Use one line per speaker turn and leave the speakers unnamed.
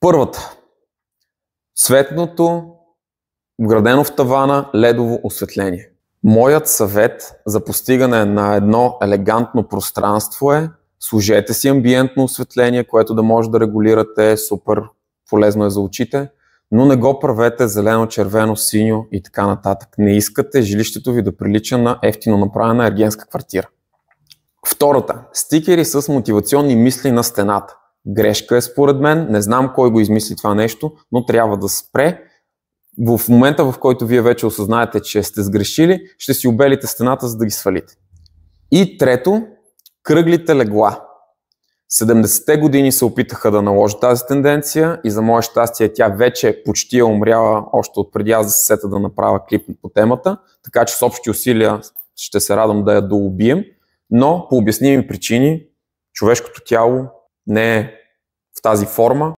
Първата. Цветното, вградено в тавана, ледово осветление. Моят съвет за постигане на едно елегантно пространство е: сложете си амбиентно осветление, което да може да регулирате, супер полезно е за очите, но не го правете зелено, червено, синьо и така нататък. Не искате жилището ви да прилича на ефтино направена ергенска квартира. Втората. Стикери с мотивационни мисли на стената. Грешка е според мен, не знам кой го измисли това нещо, но трябва да спре. В момента, в който вие вече осъзнаете, че сте сгрешили, ще си обелите стената, за да ги свалите. И трето, кръглите легла. 70-те години се опитаха да наложат тази тенденция и за мое щастие тя вече почти е умряла още от преди аз да се сета да направя клип по темата, така че с общи усилия ще се радвам да я доубием, но по обясними причини човешкото тяло не е в тази форма.